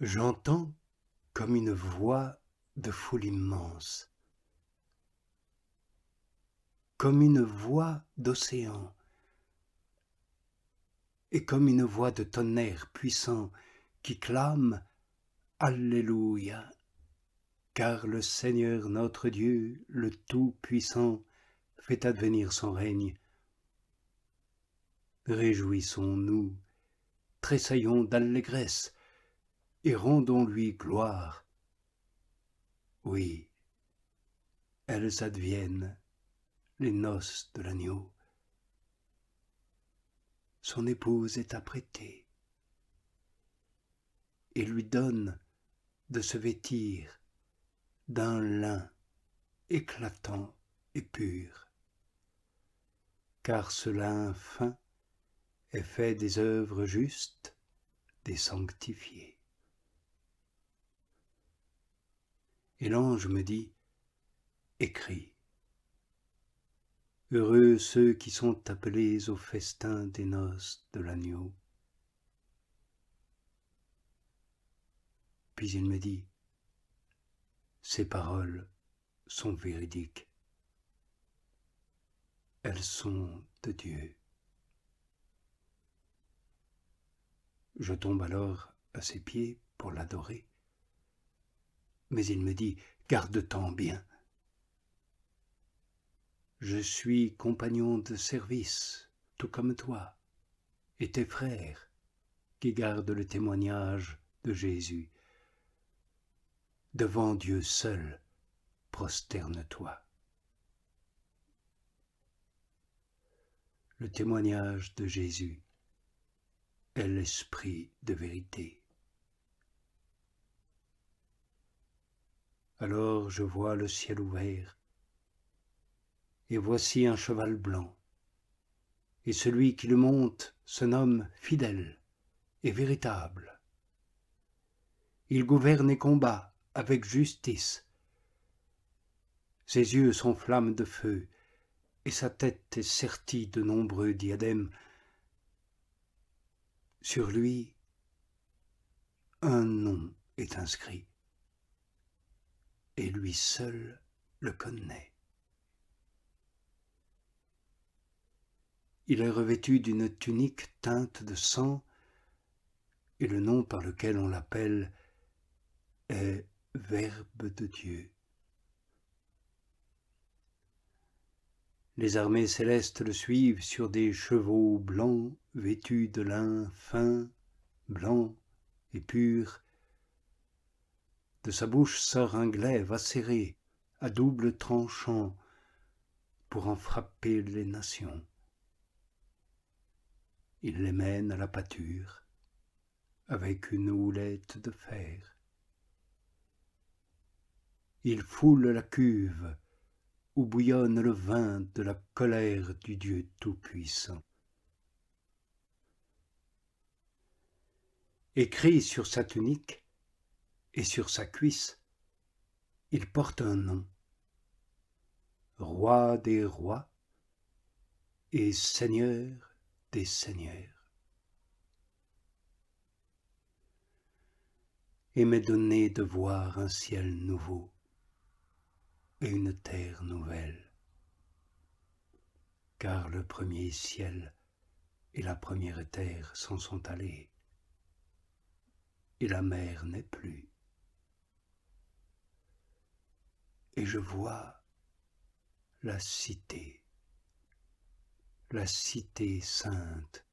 J'entends comme une voix de foule immense, comme une voix d'océan, et comme une voix de tonnerre puissant qui clame Alléluia, car le Seigneur notre Dieu, le Tout-Puissant, fait advenir son règne. Réjouissons-nous, tressaillons d'allégresse, et rendons-lui gloire. Oui, elles adviennent, les noces de l'agneau. Son épouse est apprêtée. Et lui donne de se vêtir d'un lin éclatant et pur, car ce lin fin est fait des œuvres justes des sanctifiés. Et l'ange me dit, écris, heureux ceux qui sont appelés au festin des noces de l'agneau. Puis il me dit, ces paroles sont véridiques. Elles sont de Dieu. Je tombe alors à ses pieds pour l'adorer. Mais il me dit, garde-t'en bien. Je suis compagnon de service, tout comme toi, et tes frères, qui gardent le témoignage de Jésus. Devant Dieu seul, prosterne-toi. Le témoignage de Jésus est l'esprit de vérité. Alors je vois le ciel ouvert, et voici un cheval blanc, et celui qui le monte se nomme Fidèle et Véritable. Il gouverne et combat avec justice. Ses yeux sont flammes de feu, et sa tête est sertie de nombreux diadèmes. Sur lui, un nom est inscrit, et lui seul le connaît. Il est revêtu d'une tunique teinte de sang, et le nom par lequel on l'appelle est Verbe de Dieu. Les armées célestes le suivent sur des chevaux blancs vêtus de lin fin, blanc et pur. De sa bouche sort un glaive acéré, à double tranchant, pour en frapper les nations. Il les mène à la pâture, avec une houlette de fer. Il foule la cuve, où bouillonne le vin de la colère du Dieu Tout-Puissant. Écrit sur sa tunique et sur sa cuisse, il porte un nom, Roi des rois et Seigneur des seigneurs. Et m'est donné de voir un ciel nouveau et une terre nouvelle, car le premier ciel et la première terre s'en sont allés, et la mer n'est plus. Et je vois la cité sainte,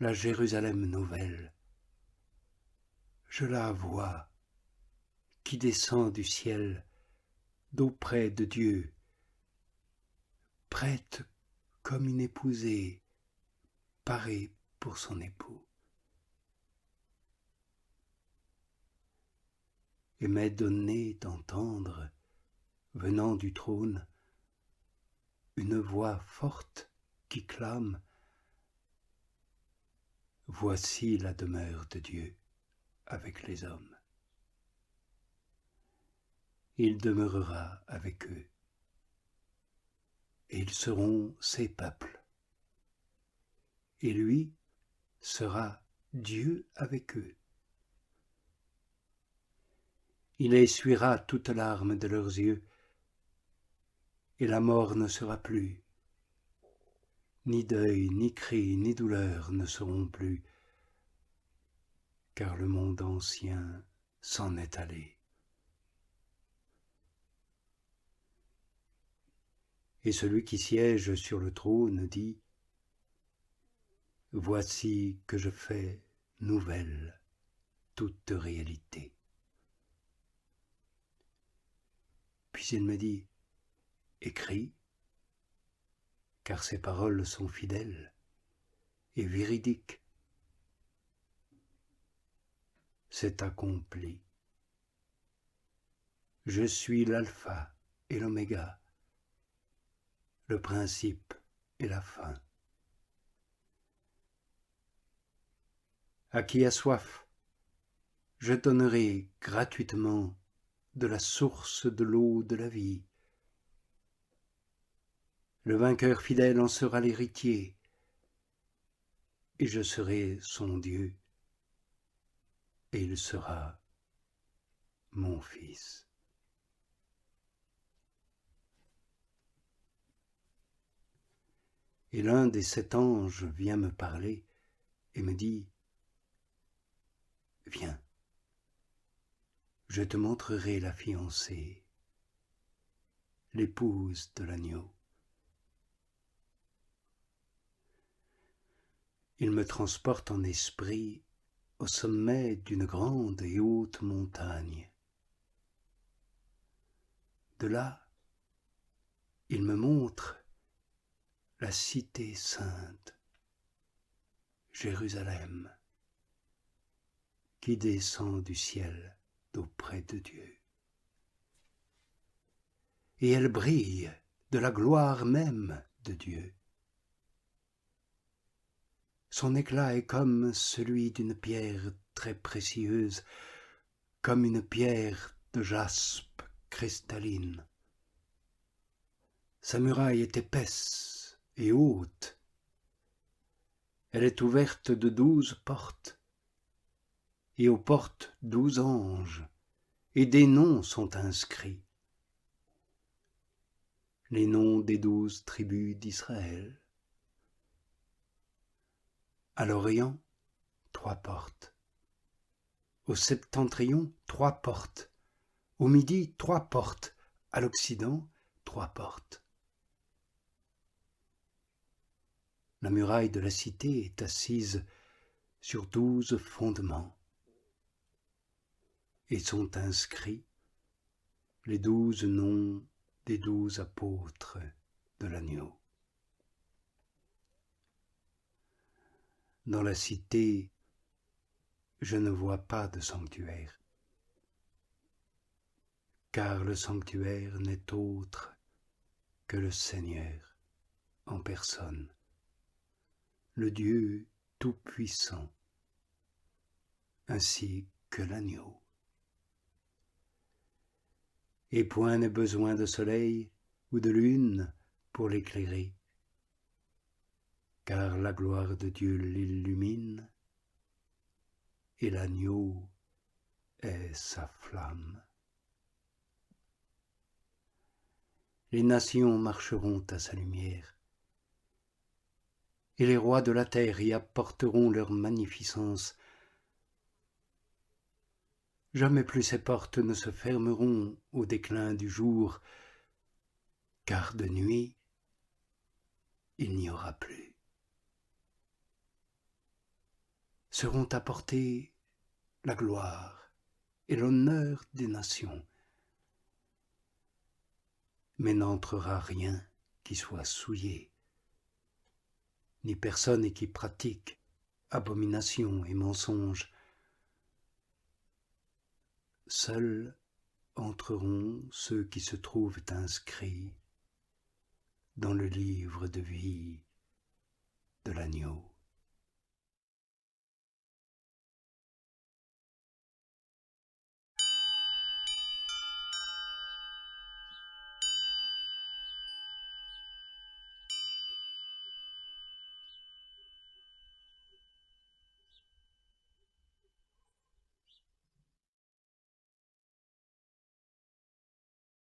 la Jérusalem nouvelle. Je la vois qui descend du ciel d'auprès de Dieu, prête comme une épousée parée pour son époux. Et m'est donné d'entendre, venant du trône, une voix forte qui clame « Voici la demeure de Dieu avec les hommes. Il demeurera avec eux, et ils seront ses peuples. Et lui sera Dieu avec eux. Il essuiera toute larme de leurs yeux, et la mort ne sera plus. Ni deuil, ni cri, ni douleur ne seront plus, car le monde ancien s'en est allé. Et celui qui siège sur le trône dit : Voici que je fais nouvelle toute réalité. Puis il me dit : Écris, car ces paroles sont fidèles et véridiques. C'est accompli. Je suis l'alpha et l'oméga, le principe et la fin. À qui a soif, je donnerai gratuitement de la source de l'eau de la vie. Le vainqueur fidèle en sera l'héritier, et je serai son Dieu, et il sera mon fils. Et l'un des 7 anges vient me parler et me dit : Viens, je te montrerai la fiancée, l'épouse de l'agneau. Il me transporte en esprit au sommet d'une grande et haute montagne. De là, il me montre la cité sainte, Jérusalem, qui descend du ciel d'auprès de Dieu. Et elle brille de la gloire même de Dieu. Son éclat est comme celui d'une pierre très précieuse, comme une pierre de jaspe cristalline. Sa muraille est épaisse et haute. Elle est ouverte de 12 portes, et aux portes 12 anges, et des noms sont inscrits. Les noms des 12 tribus d'Israël. À l'Orient, 3 portes. Au septentrion, 3 portes. Au midi, 3 portes. À l'Occident, 3 portes. La muraille de la cité est assise sur 12 fondements, et sont inscrits les 12 noms des 12 apôtres de l'agneau. Dans la cité, je ne vois pas de sanctuaire, car le sanctuaire n'est autre que le Seigneur en personne, le Dieu tout-puissant, ainsi que l'agneau. Et point n'est besoin de soleil ou de lune pour l'éclairer, car la gloire de Dieu l'illumine, et l'agneau est sa flamme. Les nations marcheront à sa lumière, et les rois de la terre y apporteront leur magnificence. Jamais plus ces portes ne se fermeront au déclin du jour, car de nuit, il n'y aura plus. Seront apportés la gloire et l'honneur des nations, mais n'entrera rien qui soit souillé, ni personne qui pratique abomination et mensonge. Seuls entreront ceux qui se trouvent inscrits dans le livre de vie